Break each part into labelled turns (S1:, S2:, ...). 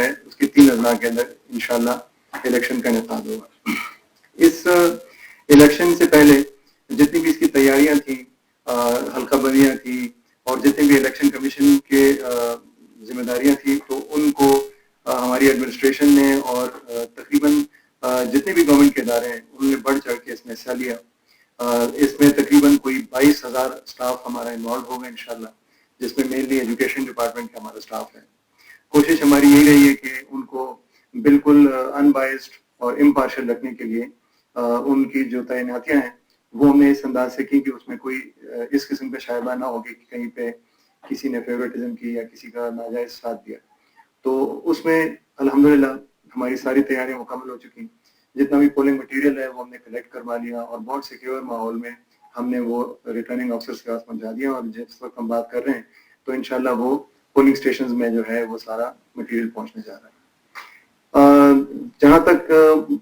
S1: ہے اس کے 3 اضلاع کے اندر انشاءاللہ الیکشن کا انعقاد ہوگا. اس الیکشن سے پہلے جتنی بھی اس کی تیاریاں تھیں، حلقہ بندیاں تھیں اور جتنے بھی الیکشن کمیشن کے ذمہ داریاں تھیں، تو ان کو ہماری ایڈمنسٹریشن نے اور تقریباً جتنے بھی گورنمنٹ کے ادارے ہیں انہوں نے بڑھ چڑھ کے اس میں حصہ لیا. اس میں تقریباً کوئی 22,000 اسٹاف ہمارا انوالو ہوگا انشاءاللہ، جس میں مینلی ایجوکیشن ڈپارٹمنٹ کا ہمارا اسٹاف ہے. کوشش ہماری یہی رہی ہے کہ ان کو بالکل ان بائسڈ اور امپارشل رکھنے کے لیے ان کی جو تعیناتیاں ہیں وہ ہم نے اس انداز سے کی کہ اس میں کوئی اس قسم کا شائبہ نہ ہوگی کہ کہیں پہ کسی نے فیورٹزم کی یا کسی کا ناجائز ساتھ دیا. تو اس میں الحمدللہ ہماری ساری تیاریاں مکمل ہو چکی. جتنا بھی پولنگ مٹیریل ہے وہ ہم نے کلیکٹ کروا لیا اور بہت سیکیور ماحول میں ہم نے وہ ریٹرننگ آفیسرز کے پاس پہنچا دیا. اور جس وقت ہم بات کر رہے ہیں تو انشاءاللہ وہ پولنگ اسٹیشنز میں جو ہے وہ سارا مٹیریل پہنچنے جا رہا ہے. جہاں تک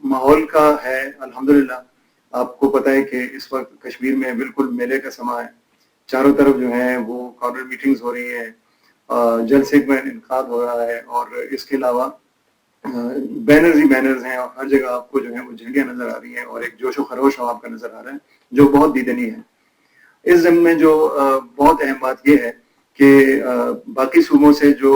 S1: ماحول کا ہے الحمدللہ آپ کو پتہ ہے کہ اس وقت کشمیر میں بالکل میلے کا سما ہے. چاروں طرف جو ہے وہ کارنر میٹنگز ہو رہی ہیں، جلسے میں انعقاد ہو رہا ہے اور اس کے علاوہ بینرز ہی بینرز ہیں اور ہر جگہ آپ کو جو ہے وہ جھنڈیاں نظر آ رہی ہیں اور ایک جوش و خروش آپ کا نظر آ رہا ہے جو بہت دیدنی ہے. اس ضمن میں جو بہت اہم بات یہ ہے کہ باقی صوبوں سے جو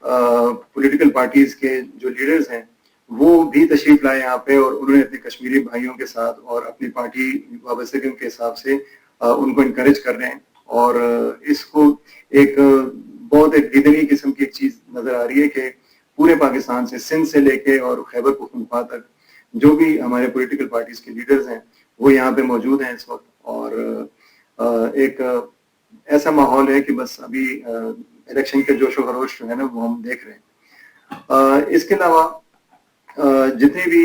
S1: پولیٹیکل پارٹیز کے جو لیڈرز ہیں وہ بھی تشریف لائے یہاں پہ اور انہوں نے اپنے کشمیری بھائیوں کے ساتھ اور اپنی پارٹی وابستگیوں کے حساب سے ان کو انکریج کر رہے ہیں. اور اس کو ایک بہت ایک دیدنی قسم کی ایک چیز نظر آ رہی ہے کہ پورے پاکستان سے سندھ سے لے کے اور خیبر پختونخوا تک جو بھی ہمارے پولیٹیکل پارٹیز کے لیڈرز ہیں وہ یہاں پہ موجود ہیں اس وقت. اور ایک ایسا ماحول ہے کہ بس ابھی الیکشن کے جوش و خروش جو ہے نا وہ ہم دیکھ رہے ہیں. اس کے علاوہ جتنے بھی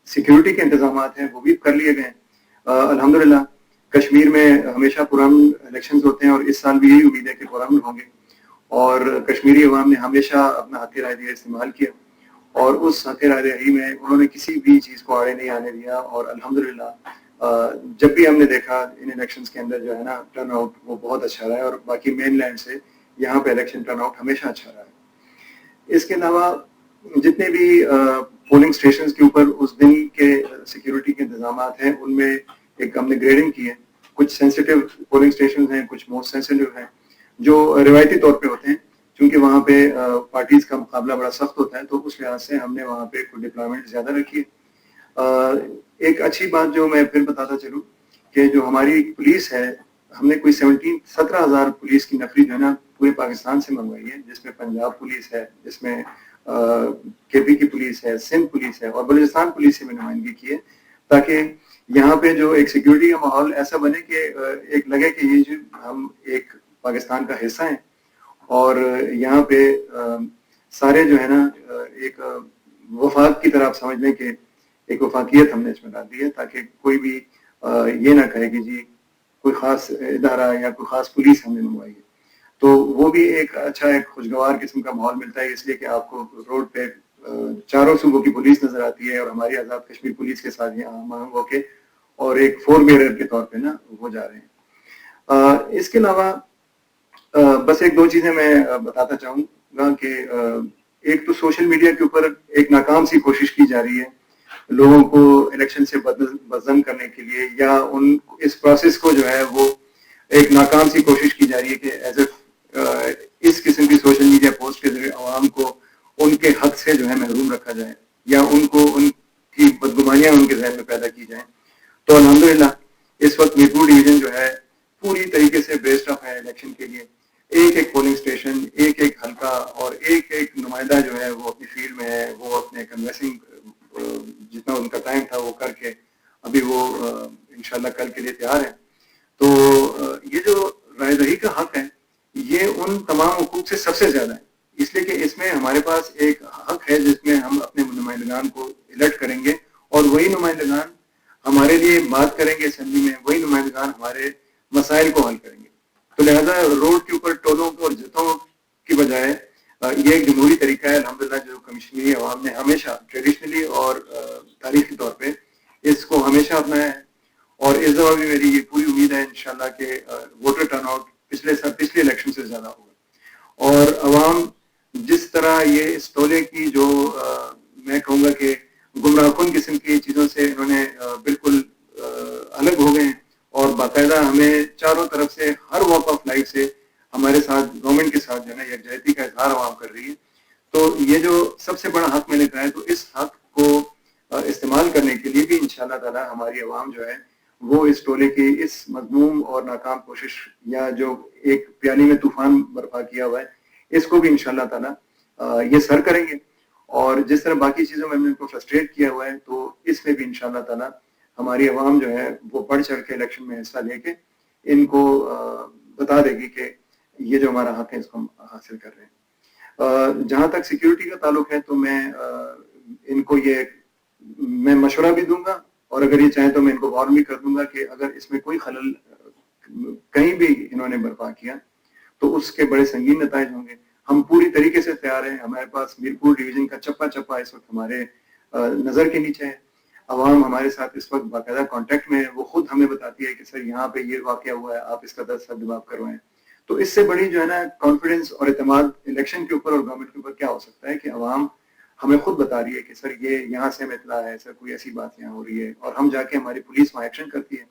S1: سیکیورٹی کے انتظامات ہیں وہ بھی کر لیے گئے ہیں. الحمدللہ کشمیر میں ہمیشہ پرامن الیکشنز ہوتے ہیں اور اس سال بھی یہی امید ہے کہ پرامن ہوں گے. اور کشمیری عوام نے ہمیشہ اپنا حق رائے دہی استعمال کیا اور اس حق رائے دہی میں انہوں نے کسی بھی چیز کو آڑے نہیں آنے دیا. اور الحمدللہ جب بھی ہم نے دیکھا ان الیکشنز کے اندر جو ہے نا ٹرن آؤٹ وہ بہت اچھا رہا ہے اور باقی مین لینڈ سے یہاں پہ الیکشن ٹرن آؤٹ ہمیشہ اچھا رہا ہے. اس کے علاوہ جتنے بھی پولنگ اسٹیشنز کے اوپر اس دن کے سیکیورٹی کے انتظامات ہیں ان میں ایک ہم نے گریڈنگ کی ہے. کچھ سینسیٹیو پولنگ اسٹیشنز ہیں، کچھ موسٹ سینسیٹیو ہیں جو روایتی طور پہ ہوتے ہیں کیونکہ وہاں پہ پارٹیز کا مقابلہ بڑا سخت ہوتا ہے تو اس لحاظ سے ہم نے وہاں پہ کوئی ڈپلائمنٹ زیادہ رکھی ہے. ایک اچھی بات جو میں پھر بتاتا چلوں کہ جو ہماری پولیس ہے ہم نے کوئی 17,000 پولیس کی نفری جو ہے نا پورے پاکستان سے منگوائی ہے، جس میں پنجاب پولیس ہے، جس میں کے پی کی پولیس ہے، سندھ پولیس ہے اور بلوچستان پولیس سے بھی نمائندگی کی ہے تاکہ یہاں پہ جو ایک سیکیورٹی کا ماحول ایسا بنے کہ ایک لگے کہ یہ جو ہم ایک پاکستان کا حصہ ہیں اور یہاں پہ سارے جو ہے نا ایک وفاق کی طرف سمجھنے کے ایک وفاقیت ہم نے اس میں ڈال دی ہے تاکہ کوئی بھی یہ نہ کہے کہ جی کوئی خاص ادارہ یا کوئی خاص پولیس ہم نے منگوائی ہے. تو وہ بھی ایک اچھا ایک خوشگوار قسم کا ماحول ملتا ہے اس لیے کہ آپ کو روڈ پہ چاروں صوبوں کی پولیس نظر آتی ہے اور ہماری آزاد کشمیر پولیس کے ساتھ یہاں ہم ہو کے اور ایک فور بیرر کے طور پہ نا وہ جا رہے ہیں. اس کے علاوہ بس ایک دو چیزیں میں بتاتا چاہوں گا کہ ایک تو سوشل میڈیا کے اوپر ایک ناکام سی کوشش کی جا رہی ہے لوگوں کو الیکشن سے بدظن کرنے کے لیے یا ان اس پروسیس کو جو ہے وہ ایک ناکام سی کوشش کی جا رہی ہے کہ ایز اس قسم کی سوشل میڈیا پوسٹ کے ذریعے عوام کو ان کے حق سے جو ہے محروم رکھا جائے یا ان کو ان کی بدگمانیاں ان کے ذہن میں پیدا کی جائیں. تو الحمدللہ اس وقت میرپور ڈویژن جو ہے پوری طریقے سے بیسڈ اپ ہے الیکشن کے لیے. ایک ایک پولنگ اسٹیشن، ایک ایک حلقہ اور ایک ایک نمائندہ جو ہے وہ اپنی فیلڈ میں ہے، وہ اپنے کنوینسنگ جتنا ان کا ٹائم تھا وہ کر کے ابھی وہ انشاءاللہ کل کے لیے تیار ہے. تو یہ جو رائے دہی کا حق ہے یہ ان تمام حقوق سے سب سے زیادہ ہے اس لیے کہ اس میں ہمارے پاس ایک حق ہے جس میں ہم اپنے نمائندگان کو الیکٹ کریں گے اور وہی نمائندگان ہمارے لیے بات کریں گے اسمبلی میں، وہی نمائندگان ہمارے مسائل کو حل کریں گے. تو لہذا روڈ کے اوپر ٹولوں اور جتوں کی بجائے یہ ایک جمہوری طریقہ ہے الحمدللہ جو کشمیری عوام نے ہمیشہ ٹریڈیشنلی اور تاریخی طور پہ اس کو ہمیشہ اپنایا ہے. اور اس دفعہ بھی میری یہ پوری امید ہے انشاءاللہ کہ ووٹر ٹرن آؤٹ پچھلے الیکشن سے زیادہ ہوگا اور عوام جس جس طرح یہ اس ٹولے کی جو میں کہوں گا کہ گمراہ کن قسم کی چیزوں سے انہوں نے بالکل الگ ہو گئے ہیں اور باقاعدہ ہمیں چاروں طرف سے ہر واک آف لائف سے ہمارے ساتھ گورنمنٹ کے ساتھ جو ہے نا یکجہتی کا اظہار عوام کر رہی ہے. تو یہ جو سب سے بڑا حق میں نے کہا ہے, تو اس حق کو استعمال کرنے کے لیے بھی انشاءاللہ تعالی ہماری عوام جو ہے وہ اس ٹولے کی اس مذموم اور ناکام کوشش یا جو ایک پیالی میں طوفان برپا کیا ہوا ہے اس کو بھی انشاءاللہ تعالی یہ سر کریں گے. اور جس طرح باقی چیزوں میں ہم نے ان کو فرسٹریٹ کیا ہوا ہے تو اس میں بھی انشاءاللہ تعالی ہماری عوام جو ہے وہ بڑھ چڑھ کے الیکشن میں حصہ لے کے ان کو بتا دے گی کہ یہ جو ہمارا حق ہے اس کو ہم حاصل کر رہے ہیں. جہاں تک سیکیورٹی کا تعلق ہے تو میں ان کو یہ میں مشورہ بھی دوں گا اور اگر یہ چاہیں تو میں ان کو وارن بھی کر دوں گا کہ اگر اس میں کوئی خلل کہیں بھی انہوں نے برپا کیا تو اس کے بڑے سنگین نتائج ہوں گے. ہم پوری طریقے سے تیار ہیں. ہمارے پاس میرپور ڈویژن کا چپا چپا اس وقت ہمارے نظر کے نیچے ہے. عوام ہمارے ساتھ اس وقت باقاعدہ کانٹیکٹ میں ہے. وہ خود ہمیں بتاتی ہے کہ سر یہاں پہ یہ واقعہ ہوا ہے, آپ اس کا 10 کروائیں. تو اس سے بڑی جو ہے نا کانفیڈنس اور اعتماد الیکشن کے اوپر اور گورنمنٹ کے اوپر کیا ہو سکتا ہے کہ عوام ہمیں خود بتا رہی ہے کہ سر یہ یہاں سے ہمیں اطلاع ہے, سر کوئی ایسی بات یہاں ہو رہی ہے, اور ہم جا کے ہماری پولیس وہاں ایکشن کرتی ہے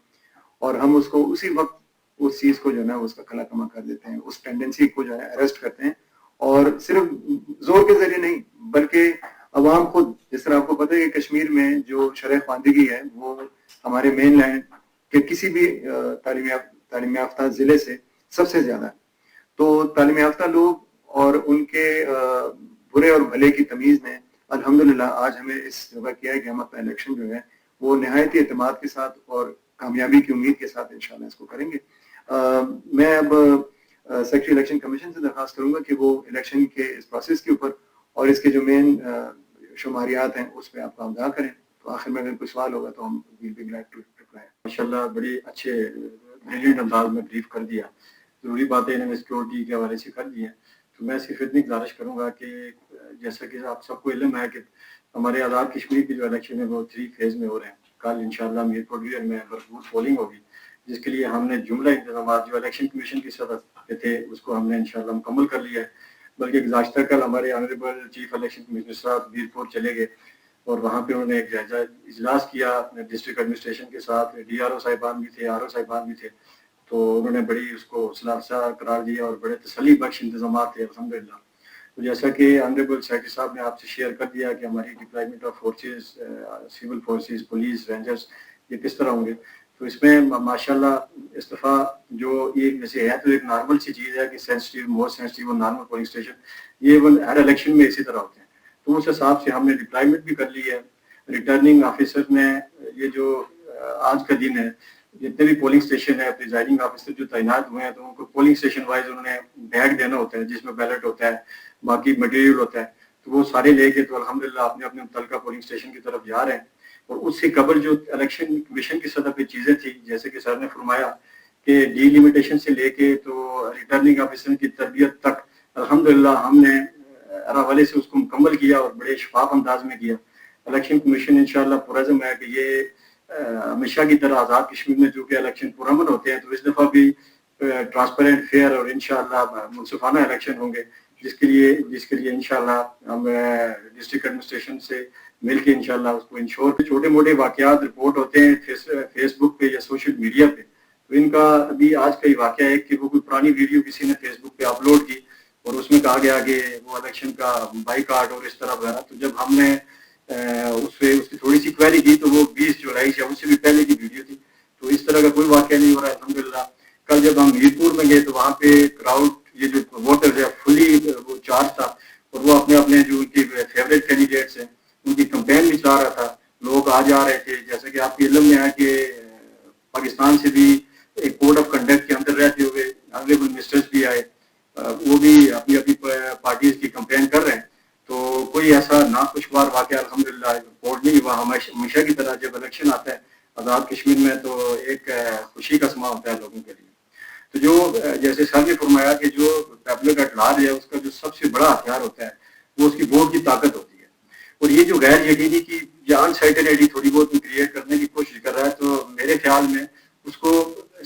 S1: اور ہم اس کو اسی وقت اس چیز کو جو ہے نا اس کا کلا کما کر دیتے ہیں, اس ٹینڈنسی کو جو ہے اریسٹ کرتے ہیں. اور صرف زور کے ذریعے نہیں بلکہ عوام خود, جس طرح آپ کو پتہ ہے کہ کشمیر میں جو شرح خواندگی ہے وہ ہمارے مین لینڈ کے کسی بھی تعلیم یافتہ ضلع سے سب سے زیادہ ہے. تو تعلیم یافتہ لوگ اور ان کے برے اور بھلے کی تمیز نے الحمدللہ آج ہمیں اس جگہ کیا ہے کہ ہم اپنا الیکشن جو ہے وہ نہایت اعتماد کے ساتھ اور کامیابی کی امید کے ساتھ انشاءاللہ اس کو کریں گے. میں اب سیکرٹری الیکشن کمیشن سے درخواست کروں گا کہ وہ الیکشن کے اس پروسیس کے اوپر اور اس کے جو مین شماریات ہیں اس پہ آپ کو آگاہ کریں. تو آخر میں اگر کوئی سوال ہوگا تو ہم well be glad to reply.
S2: ماشاءاللہ بڑی اچھے بریلینٹ انداز میں بریف کر دیا. ضروری باتیں انہوں نے سیکورٹی کے حوالے سے کر دی ہیں. تو میں صرف اتنی گزارش کروں گا کہ جیسا کہ آپ سب کو علم ہے کہ ہمارے آزاد کشمیر کی جو الیکشن ہے وہ 3 فیز میں ہو رہے ہیں. کل انشاءاللہ میرپور ڈویژن میں بھرپور پولنگ ہوگی جس کے لیے ہم نے جملہ انتظامات جو الیکشن کمیشن کی سطح پہ تھے اس کو ہم نے انشاءاللہ مکمل کر لیا ہے. بلکہ گزشتہ کل ہمارے آنریبل چیف الیکشن کمشنر صاحب میرپور چلے گئے اور وہاں پہ انہوں نے ایک جائزہ اجلاس کیا ڈسٹرکٹ ایڈمنسٹریشن کے ساتھ. ڈی آر او صاحبان بھی تھے, آر او صاحبان بھی تھے. تو انہوں نے بڑی اس کو حوصلہ افزا قرار دیا اور بڑے تسلی بخش انتظامات تھے الحمدللہ. تو جیسا کہ آنریبل سیکرٹری صاحب نے آپ سے شیئر کر دیا کہ ہماری deployment of forces, civil forces, police, rangers یہ کس طرح ہوں گے. تو اس میں ماشاءاللہ اس دفعہ جو یہ جیسے ہے تو ایک نارمل سی چیز ہے کہ سینسٹیو مور سینسٹیو اور نارمل پولنگ اسٹیشن یہ ہر الیکشن میں اسی طرح ہوتے ہیں. تو اس حساب سے ہم نے ڈپلائمنٹ بھی کر لی ہے. ریٹرننگ آفیسر نے یہ جو آج کا دن ہے جتنے بھی پولنگ اسٹیشن ہے پریزائڈنگ آفیسر جو تعینات ہوئے ہیں تو ان کو پولنگ اسٹیشن وائز انہوں نے بیگ دینا ہوتا ہے جس میں بیلٹ ہوتا ہے, باقی مٹیریل ہوتا ہے. تو وہ سارے لے کے تو الحمدللہ اپنے اپنے متعلقہ پولنگ اسٹیشن کی طرف جا رہے ہیں. اور اس سے قبل جو الیکشن کمیشن کی سطح پہ چیزیں تھیں جیسے کہ سر نے فرمایا کہ ڈی لیمیٹیشن سے لے کے تو ریٹرننگ آفیسر کی تربیت تک الحمدللہ ہم نے ہر حوالے سے اس کو مکمل کیا اور بڑے شفاف انداز میں کیا. الیکشن کمیشن انشاءاللہ پرعزم ہے کہ یہ ہمیشہ کی طرح آزاد کشمیر میں جو کہ الیکشن پرامن ہوتے ہیں تو اس دفعہ بھی ٹرانسپیرنٹ, فیئر اور انشاءاللہ منصفانہ الیکشن ہوں گے جس کے لیے انشاءاللہ ہم ڈسٹرکٹ ایڈمنسٹریشن سے مل کے انشاءاللہ اس کو انشور پہ چھوٹے موٹے واقعات رپورٹ ہوتے ہیں فیس بک پہ یا سوشل میڈیا پہ. تو ان کا ابھی آج کا ہی واقعہ ہے کہ وہ کوئی پرانی ویڈیو کسی نے فیس بک پہ اپلوڈ کی اور اس میں کہا گیا کہ وہ الیکشن کا بائیکاٹ اور اس طرح وغیرہ. تو جب ہم نے اس کی تھوڑی سی کوائری کی تو وہ 20 جولائی سے اس سے بھی پہلے کی ویڈیو تھی. تو اس طرح کا کوئی واقعہ نہیں ہو رہا ہے الحمدللہ. کل جب ہم میرپور میں گئے تو وہاں پہ کراؤڈ یہ جو ووٹرز ہے فلی وہ چارج تھا اور وہ اپنے اپنے جو ان کے فیوریٹ کینڈیڈیٹس ہیں ان کی کمپین بھی چلا رہا تھا. لوگ آ جا رہے تھے. جیسا کہ آپ کے علم میں ہے کہ پاکستان سے بھی ایک کوڈ آف کنڈکٹ کے اندر رہتے ہوئے آنریبل منسٹرز بھی آئے, وہ بھی اپنی اپنی پارٹیز کی کمپین کر رہے ہیں. تو کوئی ایسا ناخوشگوار واقعہ الحمدللہ رپورٹ نہیں ہوا. ہمیشہ کی طرح جب الیکشن آتا ہے آزاد کشمیر میں تو ایک خوشی کا سما ہوتا ہے لوگوں کے لیے. تو جو جیسے سر نے فرمایا کہ جو پبلک ایٹ لارج ہے اس کا جو سب سے بڑا ہتھیار ہوتا ہے وہ اس کی ووٹ کی طاقت ہوتی ہے. اور یہ جو غیر یقینی کی یا انسرٹنٹی تھوڑی بہت کریٹ کرنے کی کوشش کر رہا ہے تو میرے خیال میں اس کو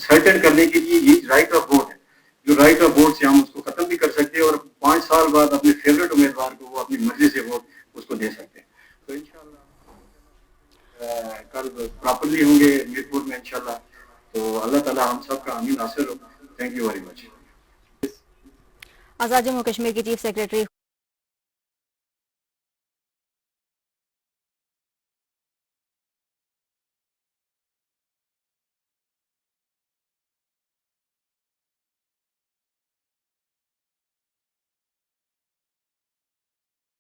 S2: سرٹن کرنے کے لیے یہ رائٹ آف ووٹ ہے. جو رائٹ آف ووٹ سے ہم اس کو ختم بھی کر سکتے ہیں اور 5 سال سال بعد اپنے فیوریٹ امیدوار کو وہ اپنی مرضی سے ووٹ اس کو دے سکتے ہیں. تو انشاءاللہ کل پراپرلی ہوں گے میرپور میں انشاءاللہ. تو اللہ تعالیٰ ہم سب کا امین حاصل ہو. Thank you very much.
S3: Azad Jammu Kashmir کی چیف سیکریٹری